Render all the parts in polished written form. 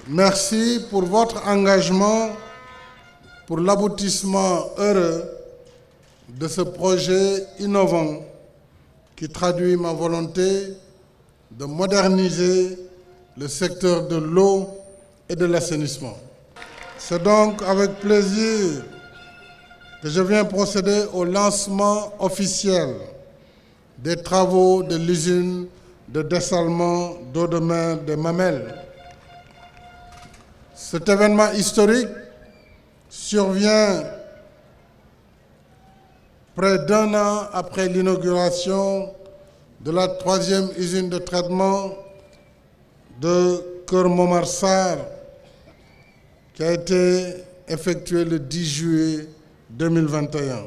Merci pour votre engagement pour l'aboutissement heureux de ce projet innovant qui traduit ma volonté de moderniser le secteur de l'eau et de l'assainissement. C'est donc avec plaisir que je viens procéder au lancement officiel des travaux de l'usine de dessalement d'eau de mer de Mamelles. Cet événement historique survient près d'un an après l'inauguration de la 3e usine de traitement de Keur Momar Sarr qui a été effectuée le 10 juillet 2021.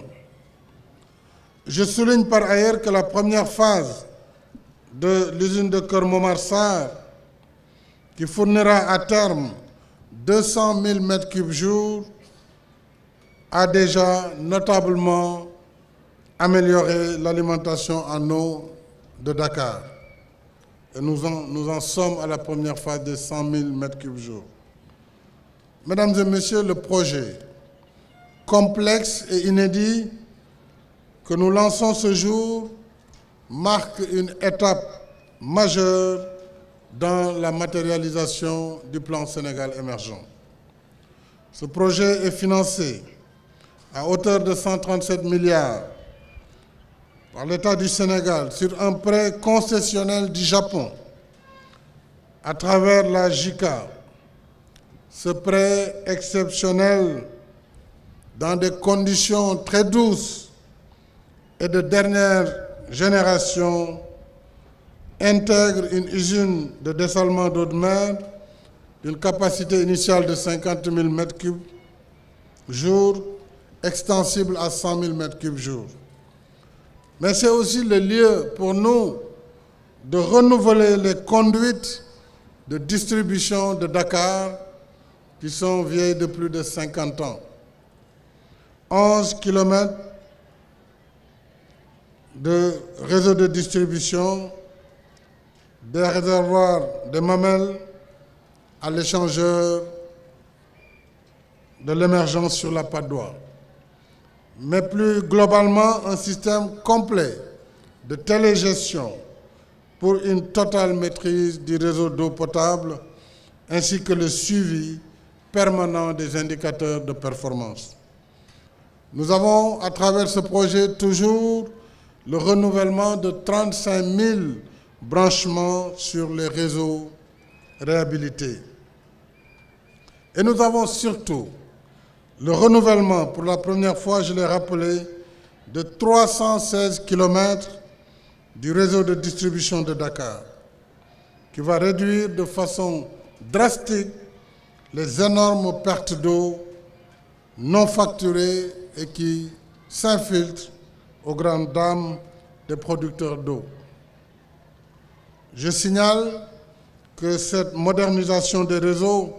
Je souligne par ailleurs que la première phase de l'usine de Keur Momar Sarr, qui fournira à terme 200 000 m3 jour, a déjà notablement amélioré l'alimentation en eau de Dakar. Et nous en sommes à la première phase de 100 000 m3 jour. Mesdames et messieurs, le projet complexe et inédit que nous lançons ce jour marque une étape majeure dans la matérialisation du plan Sénégal émergent. Ce projet est financé à hauteur de 137 milliards par l'État du Sénégal sur un prêt concessionnel du Japon à travers la JICA. Ce prêt exceptionnel, dans des conditions très douces et de dernière génération, intègre une usine de dessalement d'eau de mer d'une capacité initiale de 50 000 m3 jour, extensible à 100 000 m3 jour. Mais c'est aussi le lieu pour nous de renouveler les conduites de distribution de Dakar qui sont vieilles de plus de 50 ans. 11 km de réseau de distribution, des réservoirs de Mamelles à l'échangeur de l'émergence sur la Patte d'Oie. Mais plus globalement, un système complet de télégestion pour une totale maîtrise du réseau d'eau potable ainsi que le suivi permanent des indicateurs de performance. Nous avons, à travers ce projet, toujours le renouvellement de 35 000 branchements sur les réseaux réhabilités. Et nous avons surtout le renouvellement, pour la première fois, je l'ai rappelé, de 316 km du réseau de distribution de Dakar, qui va réduire de façon drastique les énormes pertes d'eau non facturées et qui s'infiltrent aux grandes dames des producteurs d'eau. Je signale que cette modernisation des réseaux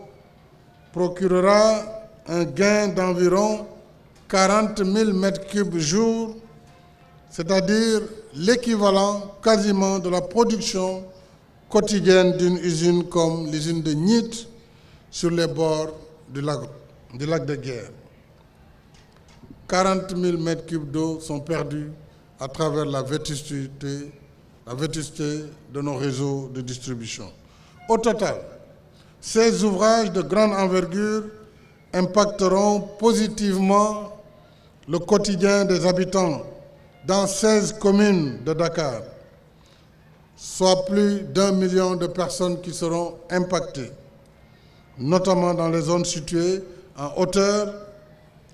procurera un gain d'environ 40 000 m3 jour, c'est-à-dire l'équivalent quasiment de la production quotidienne d'une usine comme l'usine de Nit sur les bords du lac de Guiers. 40 000 m3 d'eau sont perdus à travers la vétusté de nos réseaux de distribution. Au total, ces ouvrages de grande envergure impacteront positivement le quotidien des habitants dans 16 communes de Dakar, soit plus d'1 million de personnes qui seront impactées, notamment dans les zones situées en hauteur,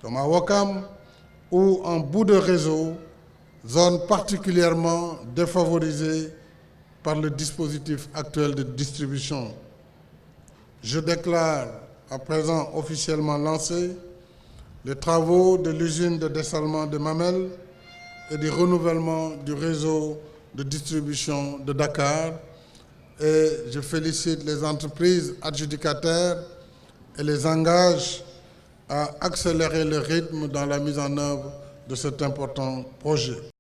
comme à Ouakam, ou en bout de réseau, zones particulièrement défavorisées par le dispositif actuel de distribution. Je déclare à présent officiellement lancés les travaux de l'usine de dessalement de Mamelles et du renouvellement du réseau de distribution de Dakar. Et je félicite les entreprises adjudicataires et les engage à accélérer le rythme dans la mise en œuvre de cet important projet.